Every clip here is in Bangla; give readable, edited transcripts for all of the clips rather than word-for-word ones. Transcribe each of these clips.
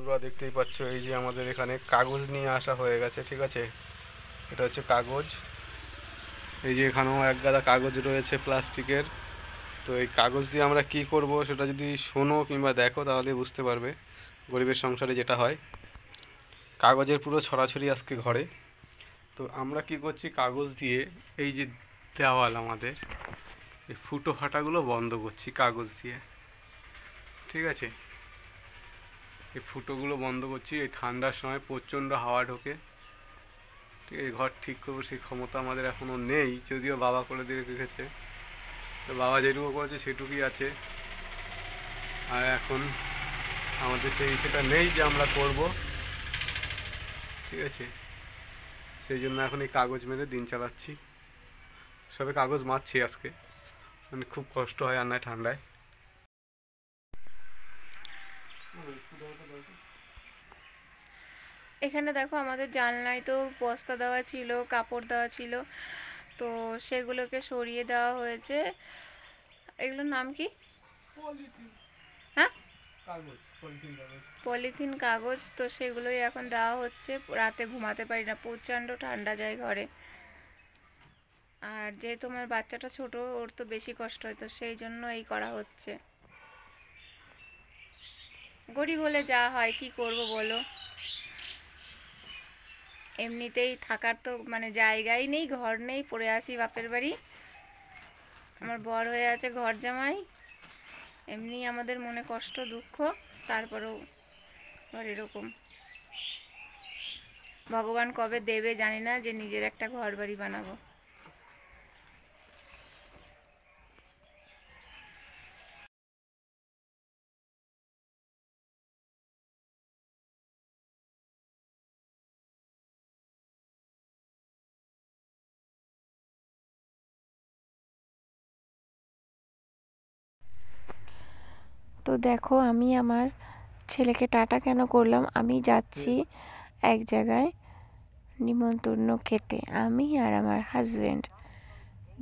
তোমরা দেখতেই পাচ্ছ এই যে আমাদের এখানে কাগজ নিয়ে আসা হয়ে গেছে, ঠিক আছে। এটা হচ্ছে কাগজ। এই যে এখানেও এক গাদা কাগজ রয়েছে প্লাস্টিকের। তো এই কাগজ দিয়ে আমরা কি করব সেটা যদি শোনো কিংবা দেখো তাহলে বুঝতে পারবে গরিবের সংসারে যেটা হয়। কাগজের পুরো ছড়াছড়ি আজকে ঘরে। তো আমরা কি করছি, কাগজ দিয়ে এই যে দেওয়াল আমাদের, এই ফুটো ফাটাগুলো বন্ধ করছি কাগজ দিয়ে, ঠিক আছে। এই ফুটোগুলো বন্ধ করছি। এই ঠান্ডার সময় প্রচণ্ড হাওয়া ঢোকে, ঠিক আছে। ঘর ঠিক করবো সেই ক্ষমতা আমাদের এখনও নেই, যদিও বাবা করে দিয়ে রেখেছে। তো বাবা যেটুকু করেছে সেটুকুই আছে। আর এখন আমাদের সেটা নেই যে আমরা করব, ঠিক আছে। সেই জন্য এখন এই কাগজ মেরে দিন চালাচ্ছি। সবে কাগজ মারছি আজকে, মানে খুব কষ্ট হয় আর নয় ঠান্ডায়। এখানে দেখো আমাদের জানলায় তো বস্তা দেওয়া ছিল, কাপড় দেওয়া ছিল, তো সেগুলোকে সরিয়ে দেওয়া হয়েছে। এগুলোর নাম কি? হ্যাঁ, পলিথিন কাগজ। তো সেগুলোই এখন দেওয়া হচ্ছে। রাতে ঘুমাতে পারি না, প্রচণ্ড ঠান্ডা যায় ঘরে। আর যেহেতু আমার বাচ্চাটা ছোট, ওর তো বেশি কষ্ট হয়, তো সেই জন্য এই করা হচ্ছে। গরিব বলে যা হয়, কি করব বলো। এমনিতেই থাকার তো মানে জায়গাই নেই, ঘর নেই, পড়ে আছি বাপের বাড়ি। আমার বর হয়ে আছে ঘর জামাই। এমনি আমাদের মনে কষ্ট দুঃখ, তারপরেও আর এরকম। ভগবান কবে দেবে জানি না, যে নিজের একটা ঘর বাড়ি বানাবো। তো দেখো আমি আমার ছেলেকে টাটা কেন করলাম, আমি যাচ্ছি এক জায়গায় নিমন্ত্রণ খেতে। আমি আর আমার হাজব্যান্ড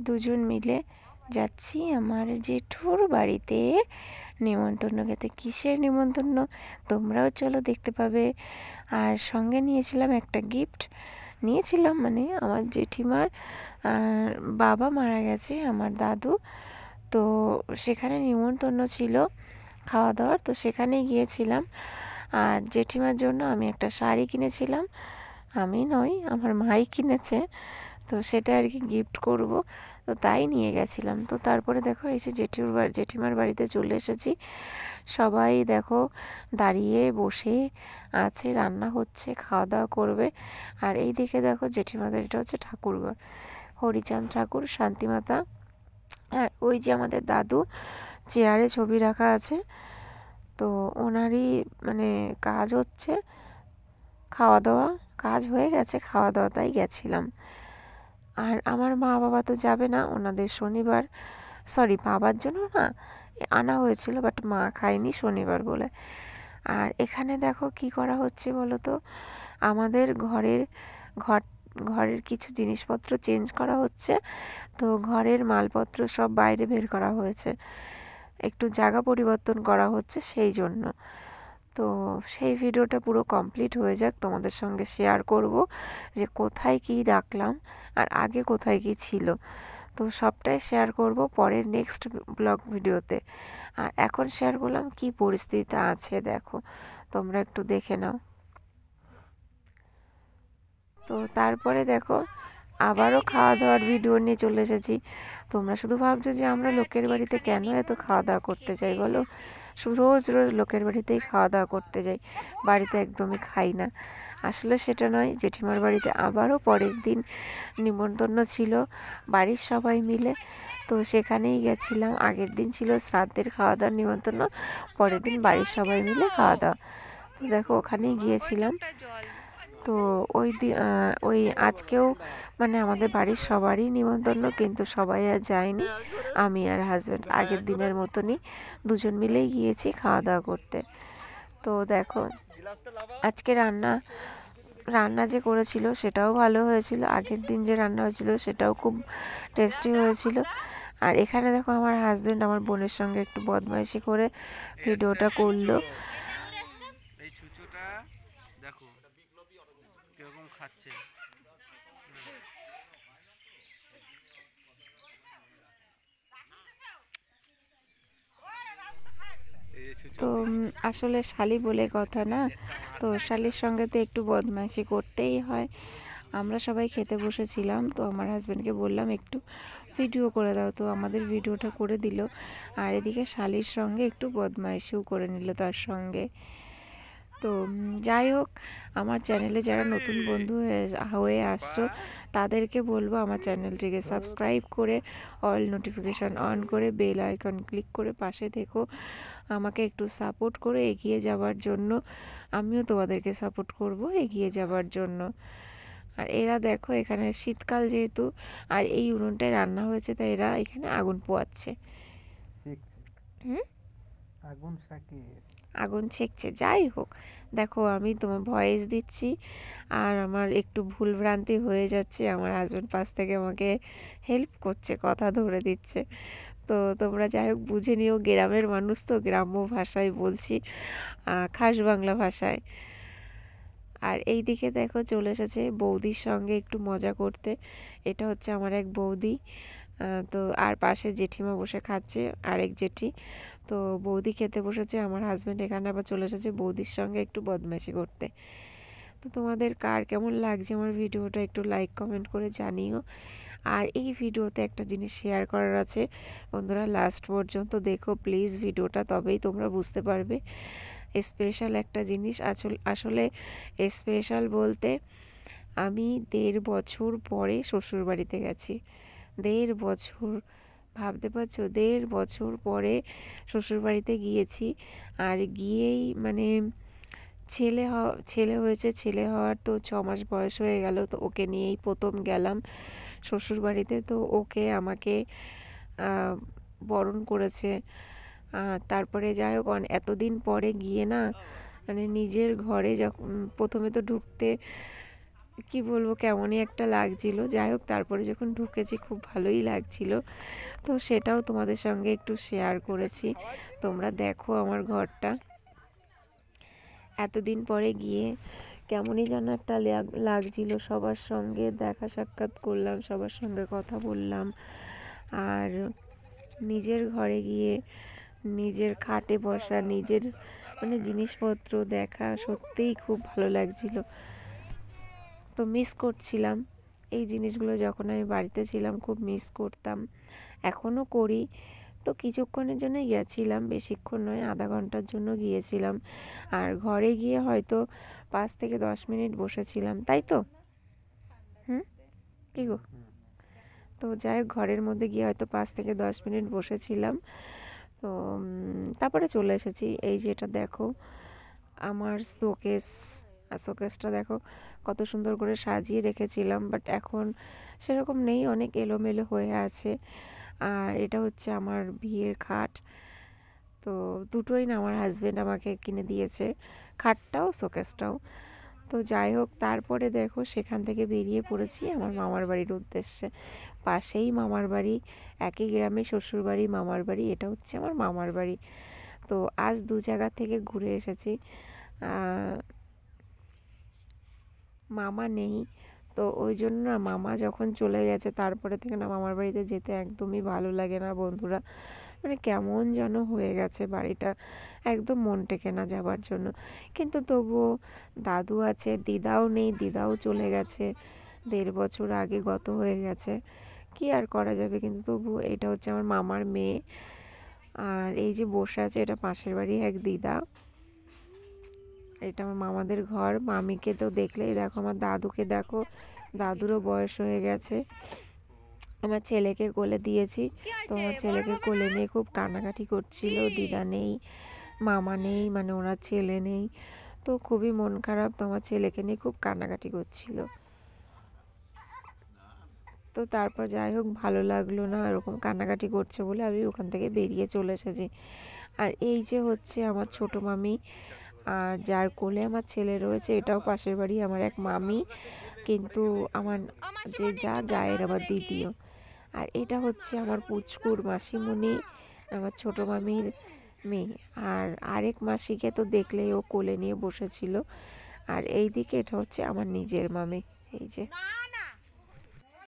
দুজন মিলে যাচ্ছি আমার জেঠুর বাড়িতে নিমন্ত্রণ খেতে। কিসের নিমন্ত্রণ তোমরাও চলো দেখতে পাবে। আর সঙ্গে নিয়েছিলাম একটা গিফট নিয়েছিলাম, মানে আমার জেঠিমার বাবা মারা গেছে, আমার দাদু। তো সেখানে নিমন্ত্রণ ছিল খাওয়া দাওয়ার, তো সেখানেই গিয়েছিলাম। আর জেঠিমার জন্য আমি একটা শাড়ি কিনেছিলাম, আমি নয় আমার মাই কিনেছে, তো সেটা আর কি গিফট করব, তো তাই নিয়ে গেছিলাম। তো তারপরে দেখো এই যে জেঠিমার বাড়িতে চলে এসেছি। সবাই দেখো দাঁড়িয়ে বসে আছে, রান্না হচ্ছে, খাওয়া দাওয়া করবে। আর এই দিকে দেখো জেঠিমাদের এটা হচ্ছে ঠাকুরঘর, হরিচাঁদ ঠাকুর, শান্তিমাতা। আর ওই যে আমাদের দাদু চেয়ারে ছবি রাখা আছে, তো ওনারই মানে কাজ হচ্ছে, খাওয়া দাওয়া কাজ হয়ে গেছে, খাওয়া দাওয়া তাই গেছিলাম। আর আমার মা বাবা তো যাবে না, ওনাদের শনিবার, সরি বাবার জন্য না আনা হয়েছিল, বাট মা খায়নি শনিবার বলে। আর এখানে দেখো কি করা হচ্ছে বলো তো, আমাদের ঘরের কিছু জিনিসপত্র চেঞ্জ করা হচ্ছে। তো ঘরের মালপত্র সব বাইরে বের করা হয়েছে, একটু জায়গা পরিবর্তন করা হচ্ছে সেই জন্য। তো সেই ভিডিওটা পুরো কমপ্লিট হয়ে যাক, তোমাদের সঙ্গে শেয়ার করব যে কোথায় কি রাখলাম আর আগে কোথায় কি ছিল। তো সবটাই শেয়ার করব পরের নেক্সট ব্লগ ভিডিওতে। আর এখন শেয়ার করলাম কি পরিস্থিতি আছে, দেখো তোমরা একটু দেখে নাও। তো তারপরে দেখো আবারও খাওয়া দাওয়ার ভিডিও নিয়ে চলে এসেছি। তোমরা শুধু ভাবছো যে আমরা লোকের বাড়িতে কেন এত খাওয়া দাওয়া করতে যাই বলো, রোজ রোজ লোকের বাড়িতেই খাওয়া দাওয়া করতে যাই, বাড়িতে একদমই খাই না। আসলে সেটা নয়, জেঠিমার বাড়িতে আবারও পরের দিন নিমন্ত্রণ ছিল বাড়ির সবাই মিলে, তো সেখানেই গেছিলাম। আগের দিন ছিল শ্রাদ্ধের খাওয়া দাওয়ার নিমন্ত্রণ, পরের দিন বাড়ির সবাই মিলে খাওয়া দাওয়া। তো দেখো ওখানেই গিয়েছিলাম। তো ওই আজকেও মানে আমাদের বাড়ির সবারই নিমন্ত্রণ, কিন্তু সবাই আর যায়নি, আমি আর হাজব্যান্ড আগের দিনের মতনই দুজন মিলেই গিয়েছি খাওয়া দাওয়া করতে। তো দেখো আজকে রান্না যে করেছিল সেটাও ভালো হয়েছিল, আগের দিন যে রান্না হয়েছিল সেটাও খুব টেস্টি হয়েছিল। আর এখানে দেখো আমার হাজব্যান্ড আমার বোনের সঙ্গে একটু বদমাইশি করে ভিডিওটা করলো। দেখো কিরকম খাচ্ছে। তো আসলে শালি বলে কথা না, তো শালির সঙ্গে তো একটু বদমাইশি করতেই হয়। আমরা সবাই খেতে বসেছিলাম, তো আমার হাজব্যান্ডকে বললাম একটু ভিডিও করে দাও, তো আমাদের ভিডিওটা করে দিল। আর এদিকে শালির সঙ্গে একটু বদমাইশিও করে নিল তার সঙ্গে। তো যাই হোক, আমার চ্যানেলে যারা নতুন বন্ধু হয়ে আসছো তাদেরকে বলবো আমার চ্যানেলটিকে সাবস্ক্রাইব করে অল নোটিফিকেশান অন করে বেল আইকন ক্লিক করে পাশে থেকো, আমাকে একটু সাপোর্ট করে এগিয়ে যাওয়ার জন্য। আমিও তোমাদেরকে সাপোর্ট করব এগিয়ে যাওয়ার জন্য। আর এরা দেখো এখানে শীতকাল যেহেতু, আর এই উনুনটায় রান্না হয়েছে, তাই এরা এখানে আগুন পোয়াচ্ছে। আগুন ছেঁকছে। যাই হোক, দেখো আমি তোমার ভয়েস দিচ্ছি আর আমার একটু ভুল ভ্রান্তি হয়ে যাচ্ছে। আমার হাজব্যান্ড পাশ থেকে আমাকে হেল্প করছে, কথা ধরে দিচ্ছে। তো তোমরা যাই হোক বুঝে নিও, গ্রামের মানুষ তো, গ্রাম্য ভাষায় বলছি, খাস বাংলা ভাষায়। আর এই দিকে দেখো চলে এসেছে বৌদির সঙ্গে একটু মজা করতে। এটা হচ্ছে আমার এক বৌদি, তো আর পাশে জেঠিমা বসে খাচ্ছে, আরেক জেঠি। তো বৌদি খেতে বসেছে, আমার হাজব্যান্ড এখানে আবার চলে এসেছে বৌদির সঙ্গে একটু বদমাইশি করতে। তো তোমাদের কার কেমন লাগছে আমার ভিডিওটা একটু লাইক কমেন্ট করে জানিও। আর এই ভিডিওতে একটা জিনিস শেয়ার করার আছে, বন্ধুরা লাস্ট পর্যন্ত দেখো প্লিজ ভিডিওটা, তবেই তোমরা বুঝতে পারবে। স্পেশাল একটা জিনিস, আসলে স্পেশাল বলতে আমি 1.5 বছর পরে শ্বশুরবাড়িতে গেছি। 1.5 বছর, ভাবতে পারছো, 1.5 বছর পরে শ্বশুরবাড়িতে গিয়েছি। আর গিয়েই মানে ছেলে হয়েছে, ছেলে হওয়ার তো 6 মাস বয়স হয়ে গেল, তো ওকে নিয়েই প্রথম গেলাম শ্বশুরবাড়িতে। তো ওকে আমাকে বরণ করেছে। তারপরে যাই হোক, এতদিন পরে গিয়ে না, মানে নিজের ঘরে যখন প্রথমে তো ঢুকতে কি বলবো কেমনই একটা লাগছিল। যাই হোক, তারপরে যখন ঢুকেছি খুব ভালোই লাগছিল। তো সেটাও তোমাদের সঙ্গে একটু শেয়ার করেছি। তোমরা দেখো আমার ঘরটা। এতদিন পরে গিয়ে কেমনই যেন একটা লাগছিল, সবার সঙ্গে দেখা সাক্ষাৎ করলাম, সবার সঙ্গে কথা বললাম। আর নিজের ঘরে গিয়ে নিজের খাটে বসা, নিজের মানে জিনিসপত্র দেখা সত্যিই খুব ভালো লাগছিল। তো মিস করছিলাম এই জিনিসগুলো, যখন আমি বাড়িতে ছিলাম খুব মিস করতাম, এখনও করি। তো কিছুক্ষণের জন্য গিয়েছিলাম, বেশিক্ষণ নয়, আধা ঘন্টার জন্য গিয়েছিলাম। আর ঘরে গিয়ে হয়তো 5 থেকে 10 মিনিট বসেছিলাম, তাই তো কি গো? তো যাই হোক, ঘরের মধ্যে গিয়ে হয়তো 5 থেকে 10 মিনিট বসেছিলাম। তো তারপরে চলে এসেছি। এই যেটা দেখো আমার শোকেসটা দেখো কত সুন্দর করে সাজিয়ে রেখেছিলাম, বাট এখন সেরকম নেই, অনেক এলোমেলো হয়ে আছে। আর এটা হচ্ছে আমার বিয়ের খাট। তো দুটোই না আমার হাজব্যান্ড আমাকে কিনে দিয়েছে, খাটটাও শোকেসটাও। তো যাই হোক, তারপরে দেখো সেখান থেকে বেরিয়ে পড়েছি আমার মামার বাড়ির উদ্দেশ্যে। পাশেই মামার বাড়ি, একই গ্রামে শ্বশুর বাড়ি মামার বাড়ি, এটা হচ্ছে আমার মামার বাড়ি। তো আজ 2 জায়গা থেকে ঘুরে এসেছি। মামা নেই, তো ওই জন্য না, মামা যখন চলে গেছে তারপরে থেকে না মামার বাড়িতে যেতে একদমই ভালো লাগে না বন্ধুরা। মানে কেমন যেন হয়ে গেছে বাড়িটা, একদম মন টেকে না যাবার জন্য। কিন্তু তবুও দাদু আছে, দিদাও নেই, দিদাও চলে গেছে, 1.5 বছর আগে গত হয়ে গেছে, কি আর করা যাবে। কিন্তু তবু এটা হচ্ছে আমার মামার মেয়ে। আর এই যে বসে আছে, এটা পাশের বাড়ি এক দিদা। এটা আমার মামাদের ঘর। মামিকে তো দেখলেই দেখো, আমার দাদুকে দেখো, দাদুরও বয়স হয়ে গেছে। আমার ছেলেকে কোলে দিয়েছি, তো আমার ছেলেকে কোলে নিয়ে খুব কান্নাকাটি করছিল। দিদা নেই, মামা নেই, মানে ওনার ছেলে নেই, তো খুবই মন খারাপ। তো আমার ছেলেকে নিয়ে খুব কান্নাকাটি করছিল। তো তারপর যাই হোক, ভালো লাগলো না এরকম কান্নাকাটি করছে বলে আমি ওখান থেকে বেরিয়ে চলে এসেছি। আর এই যে হচ্ছে আমার ছোটো মামি, আর যার কোলে আমার ছেলে রয়েছে, এটাও পাশের বাড়ি আমার এক মামি, কিন্তু আমার যে জায়ের আমার দিদিও। আর এটা হচ্ছে আমার পুচকুর মাসিমণি, আমার ছোটো মামির মেয়ে। আর আরেক মাসিকে তো দেখলেই ও কোলে নিয়ে বসেছিল। আর এই দিকে এটা হচ্ছে আমার নিজের মামি, এই যে।